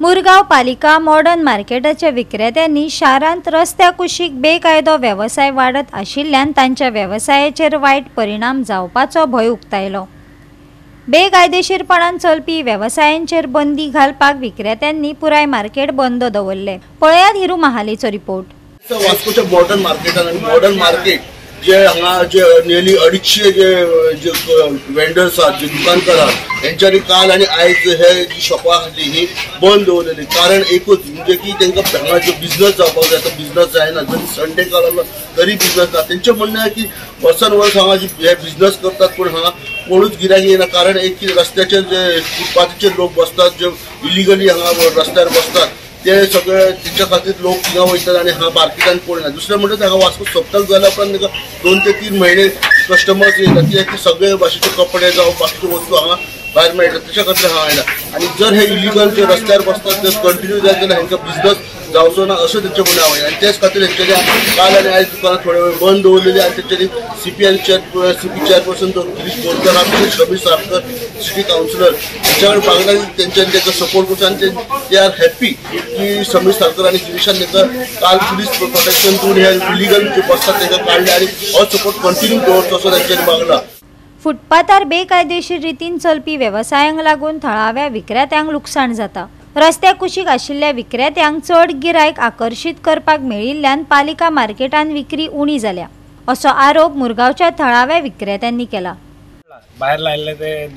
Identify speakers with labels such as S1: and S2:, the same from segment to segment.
S1: मुरगांव पालिका मॉडर्न मार्केटाच्या विक्रेत्यांनी शारांत रस्त्या कुशीक बेकायदो व्यवसाय वाडत आशिल्ल्यान तांच्या व्यवसायाचेर वायट परिणाम जावपाचो भंय उक्तायलो। बेकायदेशीरपणान चलपी व्यवसायांचेर बंदी घालपाक विक्रेत्यांनी पुराय मार्केट बंद दवरले। पळयात हिरू महालेचो रिपोर्ट।
S2: वास्कोच्या मॉडर्न मार्केटान आणि मॉडर्न मार्केट जे हांगा जे नियरली 250 जे वेंडर्स आहात, जे दुकानकार आहात, यांच्यानी काल आणि आयज हे जी शॉपां आसली ही बंद दवरलेली। कारण एकूच म्हणजे की तांकां हांगा जो बिझनस जावपाक जाय तो बिझनस जायना। जरी संडे काडलो तरी बिझनस ना। तेंचें म्हणणें आहे की वर्सान वर्स हांगा जी हे बिझनस करतात पूण हांगा कोणूच गिरायक येना। कारण एक की रस्त्याचेर जे फुटपाथाचेर लोक बसतात, जे इलिगली हांगा रस्त्यार बसतात, ते सगळे तेंच्या खातीर लोक थिंगा वयतात आणि हांगा मार्केटान कोण ना। दुसरें म्हणजे हांगा वास्को सप्तक जाल्या उपरांत ताका 2 ते 3 महिने कस्टमर्स येतात, कित्याक सगळे भाशेचे कपडे जावं बाकीच्यो वस्तू हांगा भायर मेळटात, तशा खातीर हांगा येना। आणि जर हे इलिगल जे रस्त्यार बसतात ते कंटिन्यू जायत जाल्यार हांकां बिझनस जावचो ना अशें तेंचें म्हणणें आसा। आनी तेच खातीर तेंच्यांनी काल आनी आयज दुकानां थोडे वेळ बंद दवरलेली। आनी तेंच्यांनी सीपी चेअरपर्सन तो गिरीश बोरकर आनी शमी सारकर सिटी काउन्सिलर तेंच्या कडेन मागला की तेंच्यांनी ताका सपोर्ट करचो। आनी ते आर हॅप्पी की शमी सारकर आनी गिरीशान ताका काल पुलीस प्रोटेक्शन दिवन हे इलिगल जे बसतात तांकां काडले आनी हो सपोर्ट कंटिन्यू दवरचो असो तेंच्यांनी मागला।
S1: फुटपाथार बेकायदेशीर रितीन चलपी व्यवसायांक लागून थळाव्या विक्रेत्यांक लुकसाण जाता। रस्त्या कुशीक आशिल्ल्या विक्रेत्यांक चड गिरायक आकर्षित करपाक मेळिल्ल्यान पालिका मार्केटान विक्री उणी जाल्या असो आरोप मुरगांवच्या थळाव्या विक्रेत्यांनी केला।
S3: बाहेर लायले ते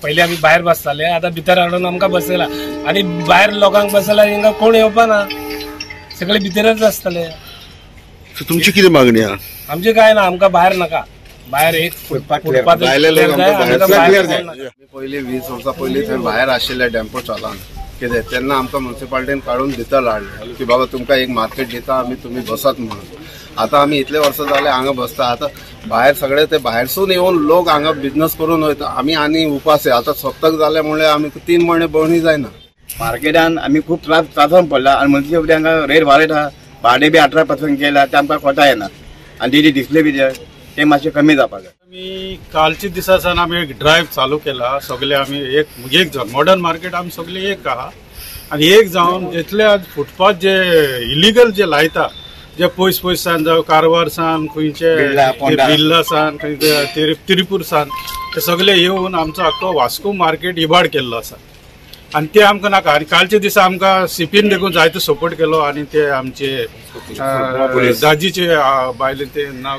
S3: पहिले आम्ही बाहेर बसताले, आता भितर हाडून आमकां बसयला आणि बाहेर लोकांक बसयला हिंगा कोण येवपाना, सगळे भितरच आसतले।
S2: तुमची कितें मागणी आहा?
S3: आमची काय ना, आमकां भायर नाका, भायर एक फुटपाथ
S4: पयलीं 20 वर्सां पयलीं थंय भायर आशिल्ले डॅम्पो चलान कितें तेन्ना आमकां म्युनिसिपालिटीन काडून दितालो हाडले की बाबा तुमकां एक मार्केट दिता आमी, तुमी बसात म्हणून। आता आमी इतले वर्सां जाले हांगा बसता, आता भायर सगळे ते भायरसून येवन लोक हांगा बिझनस करून वयता, आमी आनी उपास आहे। आता सप्तक जाले म्हणल्यार आमी 3 महिने भोंवणी जायना।
S5: मार्केटान आमी खूब त्रासान पडला आणि मुन्सिपालिटी हांगा रेट वाडयत आहा, भाडें बी 18% केला, ते आमकां कोता येना आनी ती डिस्प्ले बी ते मातशें कमी जावपाक जाय।
S6: आमी कालच्या दिसा सावन आमी एक ड्रायव्ह चालू केला, सगळे आमी एक जावन मॉडर्न मार्केट आमी सगळे एक आहा आनी एक जावन जितले आज फुटपाथ जे इलिगल जे लायता, जे पयस सान जावं कारवार सान, खंयचे बिर्ला सान, खंय तिरुपूर सान, ते सगळे येवन आमचो आख्खो वास्को मार्केट इबाड केल्लो आसा आणि ते आमकां नाका। आनी कालच्या दिसा आमकां सीपीन देखून जायतो सपोर्ट केलो आनी ते आमचे दाजीचे बायले ते नाव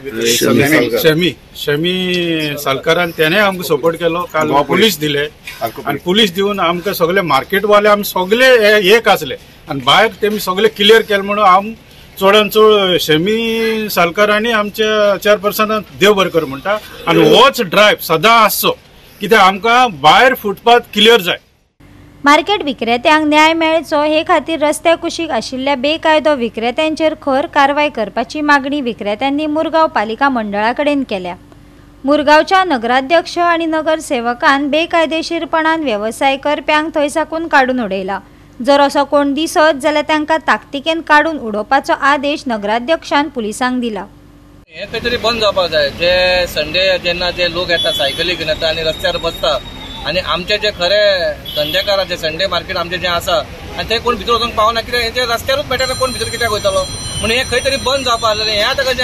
S6: शमी सालकारान तेणे आमकां सपोर्ट केलो। काल पुलीस दिले आनी पुलीस दिवन आमकां सगळे मार्केटवाले आमी सगळे एक आसले आनी भायर तेमी सगळे क्लियर केले म्हणून आम चडान चड शमी सालकारांनी आमच्या चेअरपर्सनान देव बरें कर म्हणटा आनी होच ड्रायव्ह सदां आसचो, कित्याक आमकां भायर फुटपाथ क्लियर जाय।
S1: मार्केट विक्रेत्यांक न्याय मेळचो हे खातीर रस्त्या कुशीक आशिल्ल्या बेकायदो विक्रेत्यांचेर खर कारवाय करपाची मागणी विक्रेत्यांनी मुरगांव पालिका मंडळा कडेन केल्या। मुरगांवच्या नगराध्यक्ष आनी नगरसेवकान बेकायदेशीरपणान व्यवसाय करप्यांक थंय साकून काडून उडयला। जर असो कोण दिसत जाल्यार तांकां ताकतिकेन काडून उडोवपाचो आदेश नगराध्यक्षान पुलिसांक दिला।
S7: हे खंय तरी बंद जावपाक जाय। जे संडे जेन्ना जे लोक येता सायकली घेवन येता आनी रस्त्यार बसता आणि आमचे जे खरे धंदेकार जे संडे मार्केट आमचे जे आसा आणि ते कोण भितर वचूंक पावना, कित्याक हेंचे रस्त्यारूच मेळटा, कोण भितर कित्याक वयतलो म्हणून हे खंय तरी बंद जावपाक लागलें। हे आतां कशें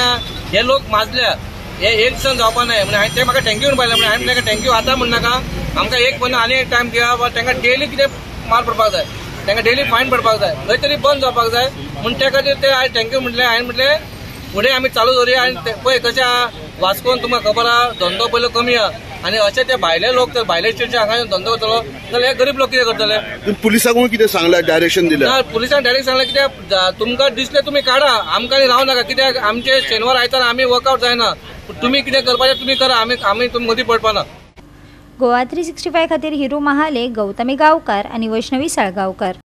S7: हे लोक माजल्या, हे एक दिसान जावपा न्हय म्हणून हांवें ते म्हाका थँक्यू म्हणून पाहिलं, हांवें ताका थँक्यू आतां म्हणनाका, आमकां एक म्हयनो आनी एक टायम दिया, वा तांकां डेली कितें मार पडपाक जाय, तांकां डेली फायन पडपाक जाय, खंय तरी बंद जावपाक जाय म्हणून त्या खातीर ते हांवें थँक्यू म्हटलें। हांवें म्हटलें फुडें आमी चालू दवरुया। आनी पळय कशें वास्कोन तुमकां खबर आहा धंदो पयलो कमी आहा आणि अशे ते भायले लोक तर भायले स्टेटचे हांगा धंदो करतलो जाल्यार हे गरीब लोक कितें करतले?
S2: पुलिसांक कितें सांगला, डायरेक्शन दिलें?
S7: पुलिसांक डायरेक्ट सांगलें कित्याक तुमकां दिसले तुमी काडा, आमकां रावं नाका, कित्याक आमचे शेनवार आयतार आमी वर्कआउट जायना, तुमी कितें करपाचें तुमी करा, आमी तुमी मदीं पडपाना।
S1: गोवा 365 खातीर हिरू महाले, गौतमी गांवकार आनी वैष्णवी साळगांवकार।